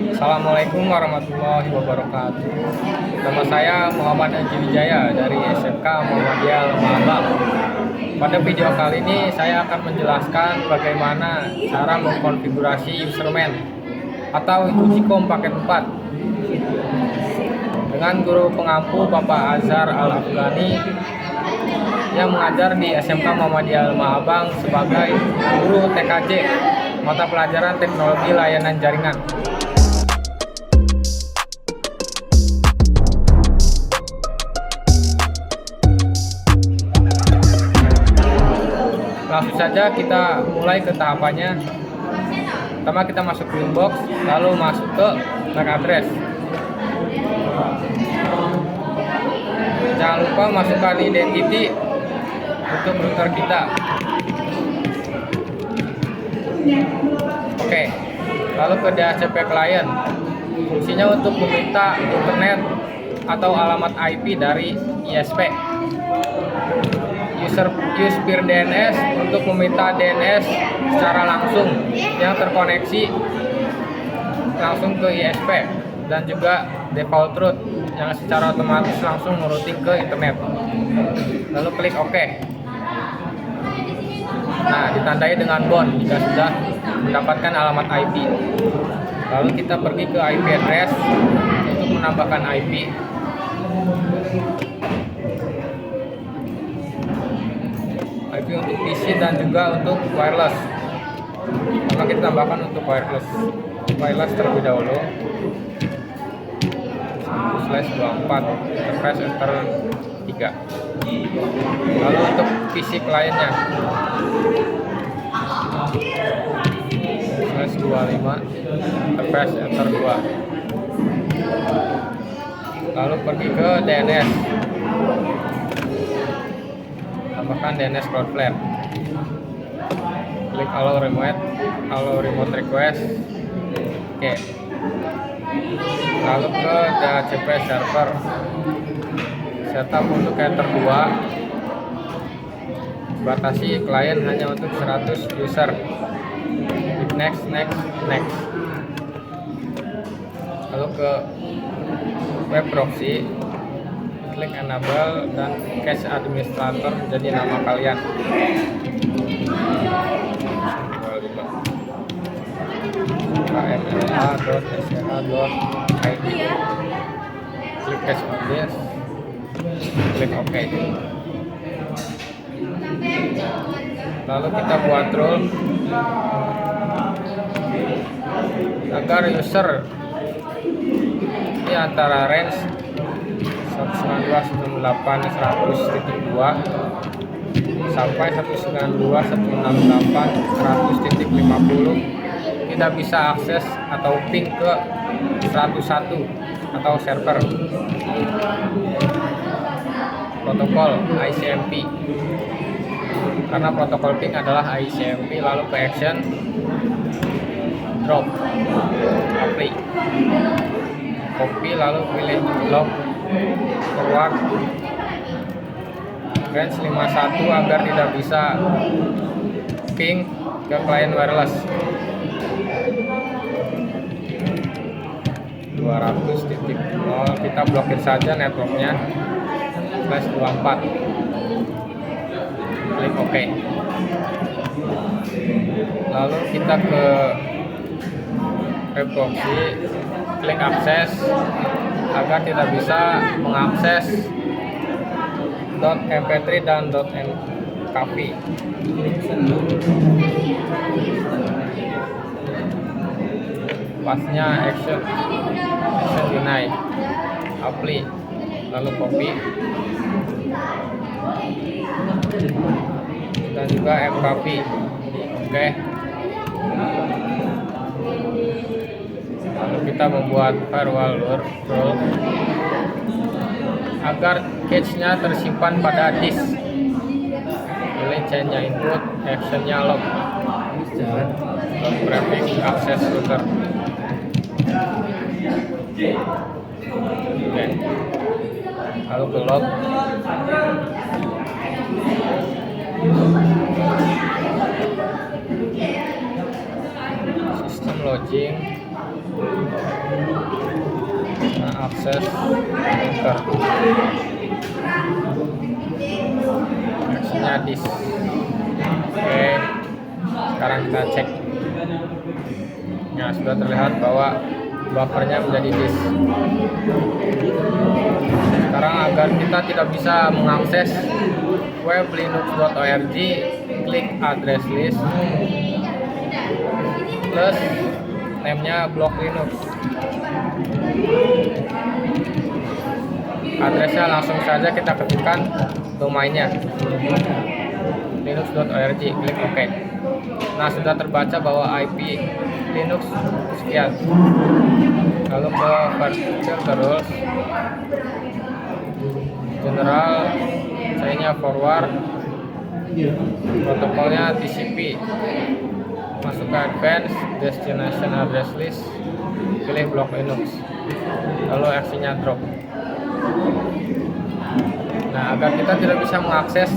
Assalamualaikum warahmatullahi wabarakatuh. Nama saya Muhammad Haji Wijaya dari SMK Muhammadiyah Lemah Abang. Pada video kali ini saya akan menjelaskan bagaimana cara mengkonfigurasi userman atau ujikom paket 4 dengan guru pengampu Bapak Azhar Al-Afghani yang mengajar di SMK Muhammadiyah Lemah Abang sebagai guru TKJ mata pelajaran teknologi layanan jaringan. Langsung saja kita mulai ke tahapannya. Pertama kita masuk ke inbox, lalu masuk ke MAC address. Jangan lupa masukkan identity untuk router kita. Oke, lalu ke DHCP client. Fungsinya untuk meminta internet atau alamat IP dari ISP. Use peer DNS untuk meminta DNS secara langsung yang terkoneksi langsung ke ISP, dan juga default route yang secara otomatis langsung merouting ke internet. Lalu klik OK. Nah, ditandai dengan bond jika sudah mendapatkan alamat IP. Lalu kita pergi ke IP address untuk menambahkan IP. IP untuk PC dan juga untuk wireless. Maka kita tambahkan untuk wireless terlebih dahulu. /24 press enter 3. Lalu untuk PC kliennya /25 press enter 2. Lalu pergi ke DNS, tambahkan DNS Cloudflare. Klik allow remote request. Oke. Lalu ke DHCP server, setup untuk enter 2, batasi klien hanya untuk 100 user. Next. Lalu ke web proxy, klik enable dan cache administrator jadi nama kalian. kmla.sh.id. Klik cache on this, klik OK. Lalu kita buat rule agar user ini antara range 192.168.100.2 sampai 192.168.100.50 tidak bisa akses atau ping ke 101 atau server. Protokol ICMP, karena protokol ping adalah ICMP. Lalu ke action, drop, apply, copy, lalu pilih log forward range 51 agar tidak bisa ping ke klien wireless. 200.0 kita blokir saja networknya /24. Klik OK. Lalu kita ke web proxy, klik akses agar tidak bisa mengakses .mp3 dan .mkp. Pasnya action deny, apply, lalu copy, dan juga mkp. Oke. Lalu kita membuat firewall rule agar cache-nya tersimpan pada disk. Pilih change-nya input, action-nya log, prefix access router. Oke. Lalu ke log. login, nah, akses, enter, aksinya disk. Oke, sekarang kita cek. Nah, sudah terlihat bahwa buffernya menjadi disk. Sekarang agar kita tidak bisa mengakses web linux.org, klik address list plus name-nya blog linux. Addressnya langsung saja kita ketikkan domainnya linux.org, klik OK. Nah, sudah terbaca bahwa IP Linux sekian. Lalu ke virtual terus general, saya forward, protokolnya TCP, masuk ke advance, destination address list, pilih blok Linux, lalu aksinya drop. Nah, agar kita tidak bisa mengakses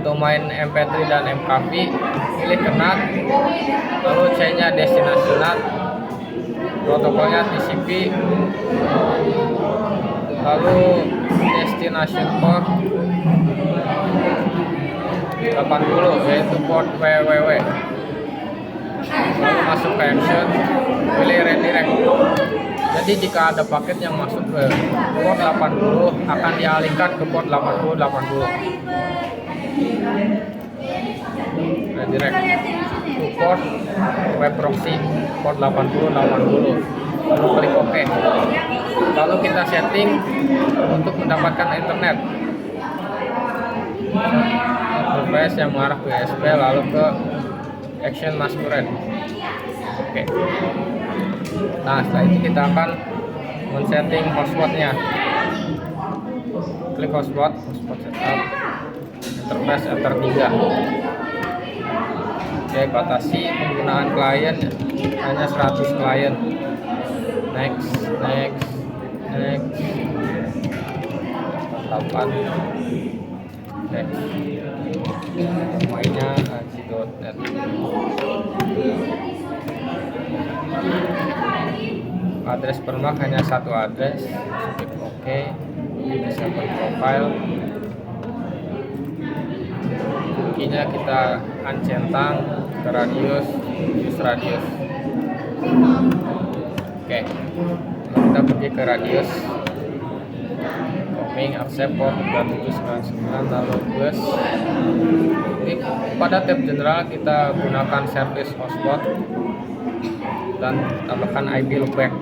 domain MP3 dan MKV, pilih NAT, lalu C-nya destination NAT, protokolnya TCP, lalu destination port 80 yaitu port www, lalu masuk ke action, pilih redirect. Jadi jika ada paket yang masuk ke port 80 akan dialihkan ke port 8080. Redirect to port web proxy port 8080, lalu klik OK. Lalu kita setting untuk mendapatkan internet, interface yang mengarah ke USB, lalu ke action masquerade. Oke. Nah, setelah itu kita akan men-setting hotspotnya. Klik hotspot setup, interface enter 3. Oke, batasi penggunaan klien hanya 100 klien. Next. 8. Next. Mainnya aji.net. Address permak hanya satu address. Klik OK. Bisa profile. Kukinya kita uncentang ke radius, use radius. Oke. Kita pergi ke radius. Roaming accept port 2799, lalu plus. Ini pada tab general kita gunakan service hotspot dan tambahkan IP loopback.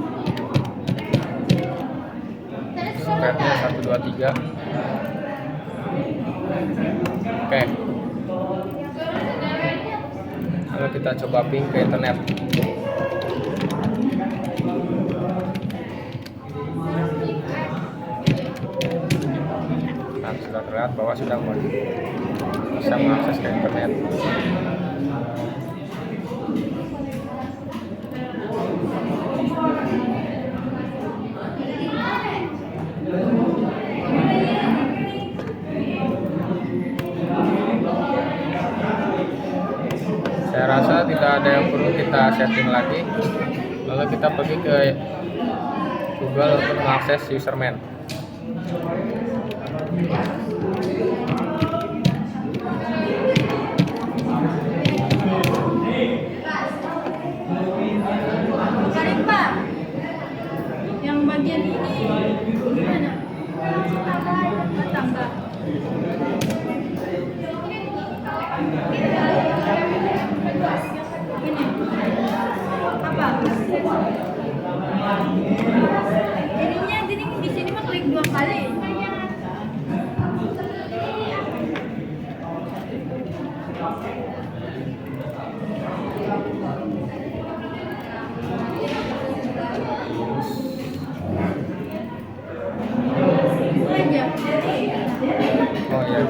Spreadnya 123. Oke. Lalu kita coba ping ke internet. Nah, sudah terlihat bahwa sudah bisa mengakses ke internet. Saya rasa tidak ada yang perlu kita setting lagi. Lalu kita pergi ke Google untuk mengakses username. Yang bagian ini gimana? Tambah. Ini apa? Ininya gini di sini mah klik 2 kali. Oh ya.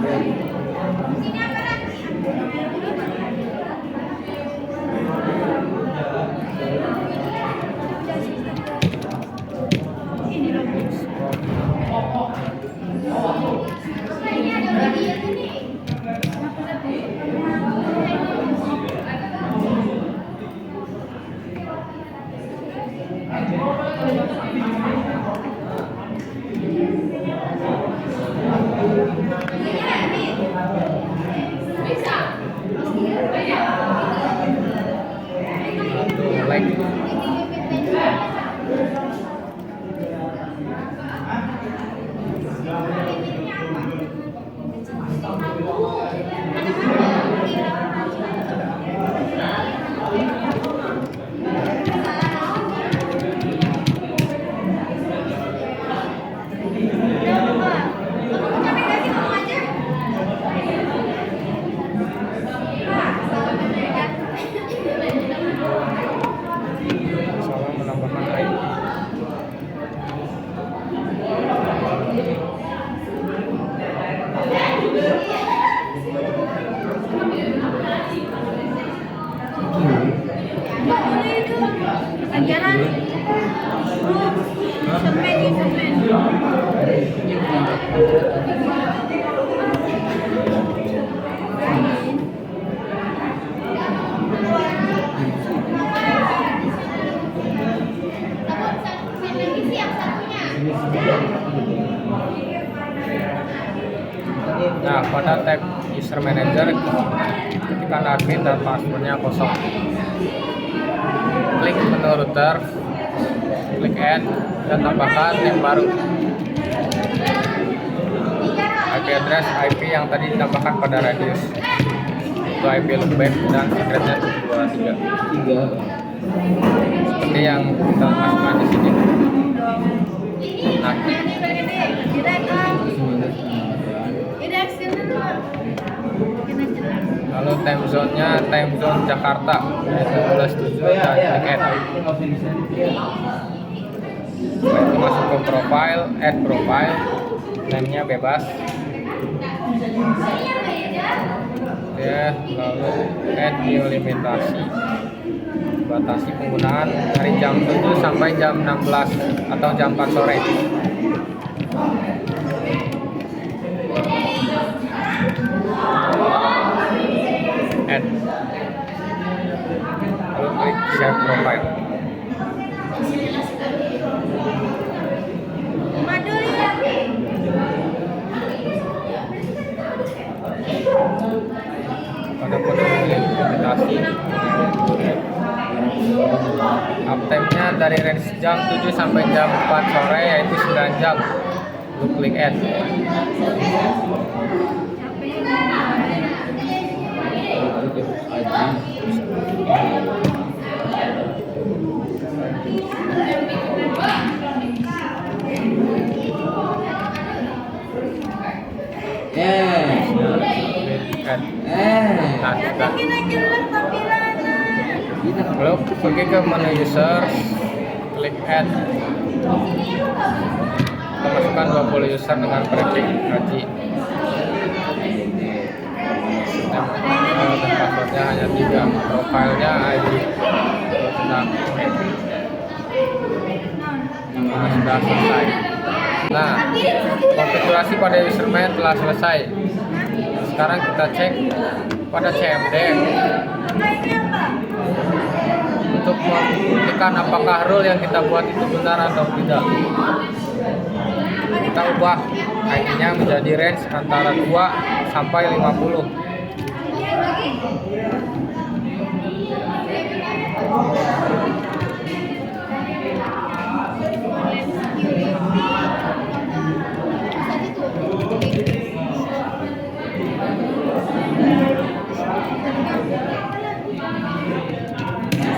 Ajaran. Semen. Nah, pada tab user manager, ketikkan admin dan passwordnya kosong. Klik menu router, klik add, dan tambahkan yang baru. IP address IP yang tadi ditambahkan pada radius. Itu IP loopback dan secretnya 723. Seperti yang kita masukkan di sini. Nah, lalu time zone-nya time zone Jakarta 12.7 dan klik add. Setelah itu masuk ke profile, add profile, name-nya bebas. Ya, lalu add new limitasi. Batasi penggunaan dari jam 7 sampai jam 16 atau jam 4 sore. Add. Lalu klik share profile. Pada kode implementasi uptime-nya dari range jam 7 sampai jam 4 sore yaitu 9 jam. Lalu klik add. Lalu pergi ke menu user, klik add. Kita masukkan 20 user dengan prefix haji. Dan passwordnya hanya 3, profilnya ID. Sudah selesai. Nah, konfigurasi pada userman telah selesai. Sekarang kita cek pada CMD untuk membuktikan apakah rule yang kita buat itu benar atau tidak. Kita ubah ID-nya menjadi range antara 2 sampai 50.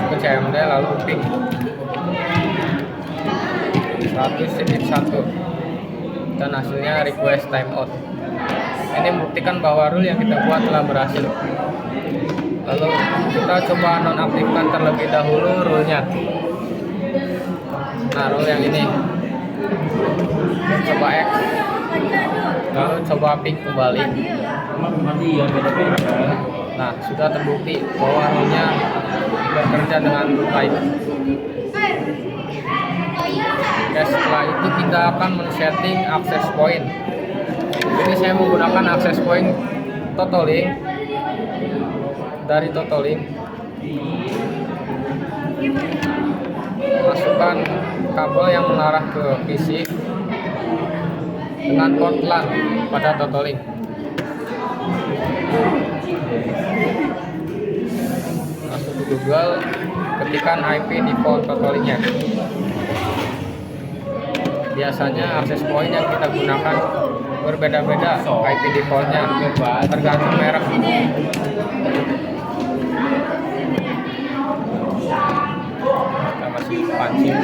Ke CMD lalu ping 100.1 dan hasilnya request timeout. Ini membuktikan bahwa rule yang kita buat telah berhasil. Lalu kita coba nonaktifkan terlebih dahulu rule-nya. Nah, rule yang ini coba X, lalu coba ping kembali. Nah, sudah terbukti bahwa rule-nya bekerja dengan baik. Oke, setelah itu kita akan men-setting access point. Ini saya menggunakan access point Totalink. Dari Totalink, masukkan kabel yang mengarah ke PC dengan port LAN pada Totalink. Masuk ke Google, ketikkan IP default Totalinknya. Biasanya akses point yang kita gunakan berbeda-beda IP defaultnya, tergantung merek. Kita masih pancing.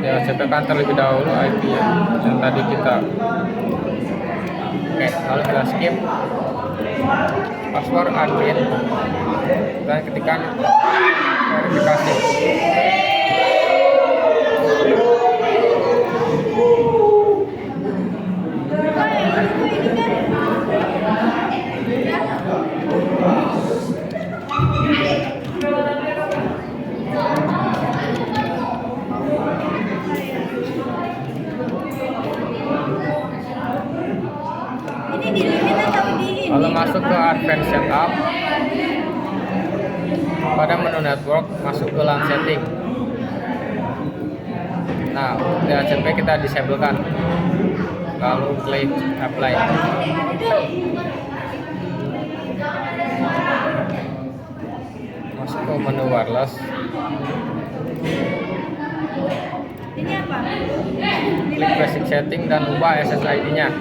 Ya, cetakan terlebih dahulu IP yang tadi kita. Oke, lalu kita skip password admin dan ketikkan verifikasi. Lalu masuk ke Advanced Setup. Pada menu network, masuk ke LAN setting. Nah, DHCP kita disablekan. Lalu klik apply. Masuk ke menu wireless. Ini apa? Klik basic setting dan ubah SSID-nya.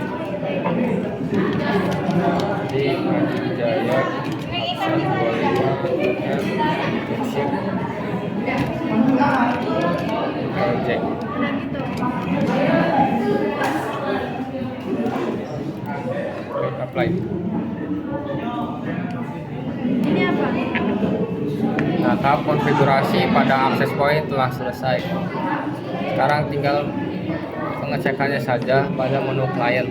Di Jaya project. Udah gitu. Klik apply. Ini apa? Nah, tahap konfigurasi pada access point telah selesai. Sekarang tinggal pengecekannya saja pada menu client.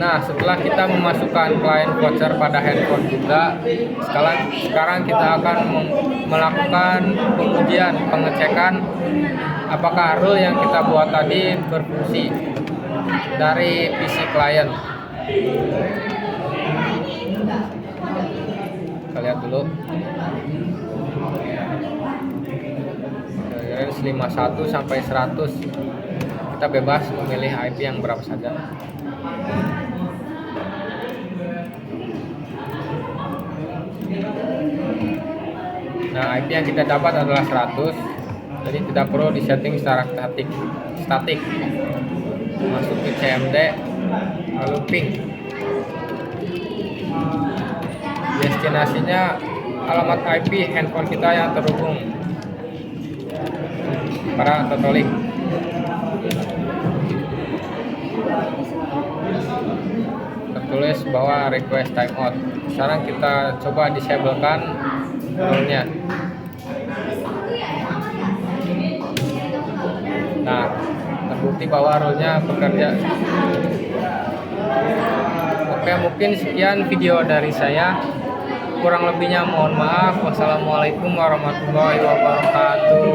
Nah, setelah kita memasukkan client voucher pada handphone kita, sekarang kita akan melakukan pengujian, pengecekan apakah rule yang kita buat tadi berfungsi dari PC client. Kita lihat dulu. Range 51 sampai 100. Kita bebas memilih IP yang berapa saja. Nah, IP yang kita dapat adalah 100, jadi tidak perlu disetting secara statik. Masuk ke CMD, lalu ping. Destinasinya alamat IP handphone kita yang terhubung pada Totolik. Tertulis bahwa request timeout. Sekarang kita coba disablekan rule-nya. Nah, terbukti bahwa rule-nya bekerja. Oke, mungkin sekian video dari saya. Kurang lebihnya mohon maaf. Wassalamualaikum warahmatullahi wabarakatuh.